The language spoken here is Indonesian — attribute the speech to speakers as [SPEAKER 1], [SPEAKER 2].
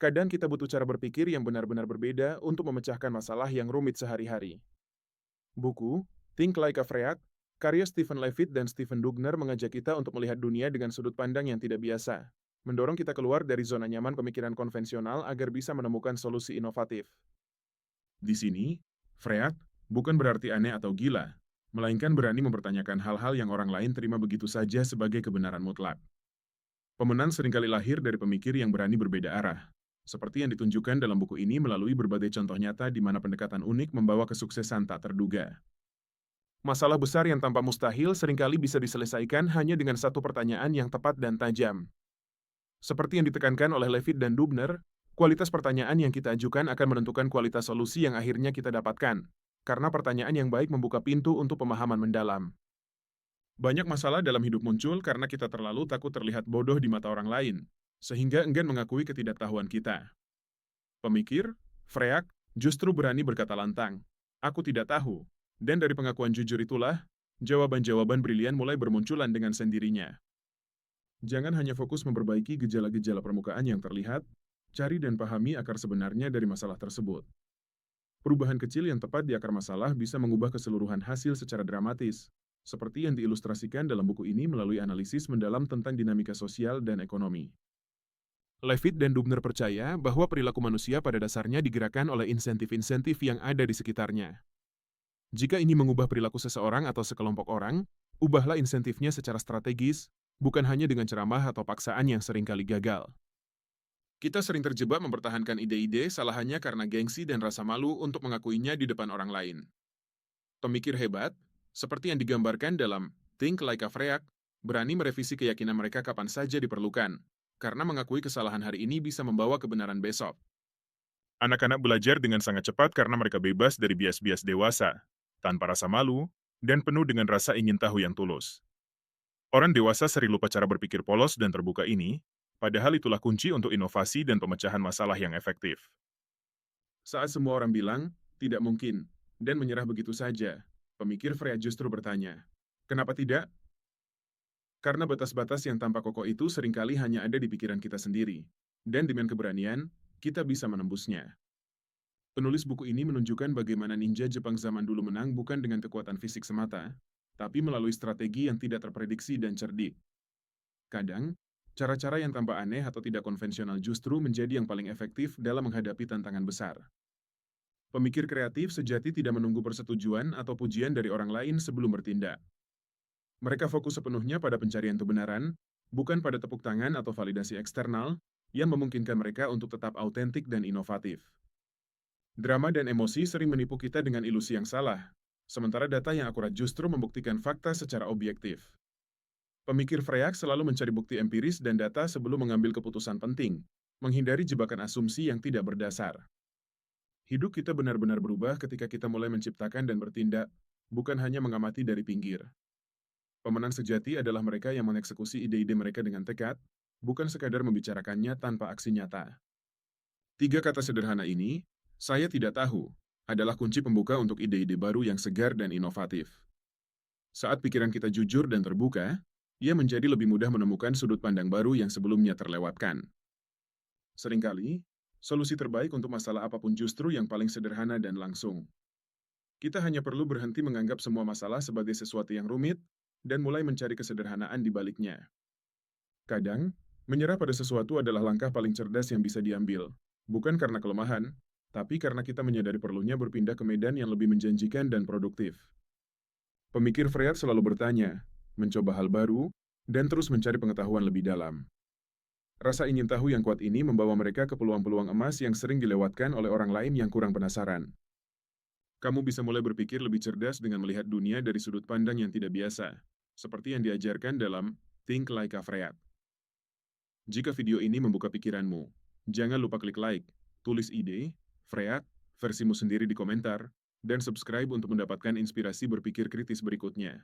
[SPEAKER 1] Kadang kita butuh cara berpikir yang benar-benar berbeda untuk memecahkan masalah yang rumit sehari-hari. Buku, Think Like a Freak, karya Stephen Levitt dan Stephen Dugner mengajak kita untuk melihat dunia dengan sudut pandang yang tidak biasa, mendorong kita keluar dari zona nyaman pemikiran konvensional agar bisa menemukan solusi inovatif. Di sini, Freak bukan berarti aneh atau gila, melainkan berani mempertanyakan hal-hal yang orang lain terima begitu saja sebagai kebenaran mutlak. Pemenang seringkali lahir dari pemikir yang berani berbeda arah, seperti yang ditunjukkan dalam buku ini melalui berbagai contoh nyata di mana pendekatan unik membawa kesuksesan tak terduga. Masalah besar yang tampak mustahil seringkali bisa diselesaikan hanya dengan satu pertanyaan yang tepat dan tajam. Seperti yang ditekankan oleh Levitt dan Dubner, kualitas pertanyaan yang kita ajukan akan menentukan kualitas solusi yang akhirnya kita dapatkan, karena pertanyaan yang baik membuka pintu untuk pemahaman mendalam. Banyak masalah dalam hidup muncul karena kita terlalu takut terlihat bodoh di mata orang lain, sehingga enggan mengakui ketidaktahuan kita. Pemikir, Freak, justru berani berkata lantang, "Aku tidak tahu." Dan dari pengakuan jujur itulah, jawaban-jawaban brilian mulai bermunculan dengan sendirinya. Jangan hanya fokus memperbaiki gejala-gejala permukaan yang terlihat, cari dan pahami akar sebenarnya dari masalah tersebut. Perubahan kecil yang tepat di akar masalah bisa mengubah keseluruhan hasil secara dramatis, seperti yang diilustrasikan dalam buku ini melalui analisis mendalam tentang dinamika sosial dan ekonomi. Levitt dan Dubner percaya bahwa perilaku manusia pada dasarnya digerakkan oleh insentif-insentif yang ada di sekitarnya. Jika ini mengubah perilaku seseorang atau sekelompok orang, ubahlah insentifnya secara strategis, bukan hanya dengan ceramah atau paksaan yang seringkali gagal. Kita sering terjebak mempertahankan ide-ide salah hanya karena gengsi dan rasa malu untuk mengakuinya di depan orang lain. Pemikir hebat, seperti yang digambarkan dalam Think Like a Freak, berani merevisi keyakinan mereka kapan saja diperlukan, karena mengakui kesalahan hari ini bisa membawa kebenaran besok. Anak-anak belajar dengan sangat cepat karena mereka bebas dari bias-bias dewasa, tanpa rasa malu, dan penuh dengan rasa ingin tahu yang tulus. Orang dewasa sering lupa cara berpikir polos dan terbuka ini, padahal itulah kunci untuk inovasi dan pemecahan masalah yang efektif. Saat semua orang bilang, tidak mungkin, dan menyerah begitu saja, pemikir Freya justru bertanya, kenapa tidak? Karena batas-batas yang tanpa kokoh itu seringkali hanya ada di pikiran kita sendiri, dan dengan keberanian, kita bisa menembusnya. Penulis buku ini menunjukkan bagaimana ninja Jepang zaman dulu menang bukan dengan kekuatan fisik semata, tapi melalui strategi yang tidak terprediksi dan cerdik. Kadang, cara-cara yang tampak aneh atau tidak konvensional justru menjadi yang paling efektif dalam menghadapi tantangan besar. Pemikir kreatif sejati tidak menunggu persetujuan atau pujian dari orang lain sebelum bertindak. Mereka fokus sepenuhnya pada pencarian kebenaran, bukan pada tepuk tangan atau validasi eksternal, yang memungkinkan mereka untuk tetap autentik dan inovatif. Drama dan emosi sering menipu kita dengan ilusi yang salah, sementara data yang akurat justru membuktikan fakta secara objektif. Pemikir Freak selalu mencari bukti empiris dan data sebelum mengambil keputusan penting, menghindari jebakan asumsi yang tidak berdasar. Hidup kita benar-benar berubah ketika kita mulai menciptakan dan bertindak, bukan hanya mengamati dari pinggir. Pemenang sejati adalah mereka yang mengeksekusi ide-ide mereka dengan tekad, bukan sekadar membicarakannya tanpa aksi nyata. Tiga kata sederhana ini, saya tidak tahu, adalah kunci pembuka untuk ide-ide baru yang segar dan inovatif. Saat pikiran kita jujur dan terbuka, ia menjadi lebih mudah menemukan sudut pandang baru yang sebelumnya terlewatkan. Seringkali, solusi terbaik untuk masalah apapun justru yang paling sederhana dan langsung. Kita hanya perlu berhenti menganggap semua masalah sebagai sesuatu yang rumit dan mulai mencari kesederhanaan di baliknya. Kadang, menyerah pada sesuatu adalah langkah paling cerdas yang bisa diambil, bukan karena kelemahan, tapi karena kita menyadari perlunya berpindah ke medan yang lebih menjanjikan dan produktif. Pemikir Freud selalu bertanya, mencoba hal baru, dan terus mencari pengetahuan lebih dalam. Rasa ingin tahu yang kuat ini membawa mereka ke peluang-peluang emas yang sering dilewatkan oleh orang lain yang kurang penasaran. Kamu bisa mulai berpikir lebih cerdas dengan melihat dunia dari sudut pandang yang tidak biasa, seperti yang diajarkan dalam Think Like a Freud. Jika video ini membuka pikiranmu, jangan lupa klik like, tulis ide, Freud, versimu sendiri di komentar, dan subscribe untuk mendapatkan inspirasi berpikir kritis berikutnya.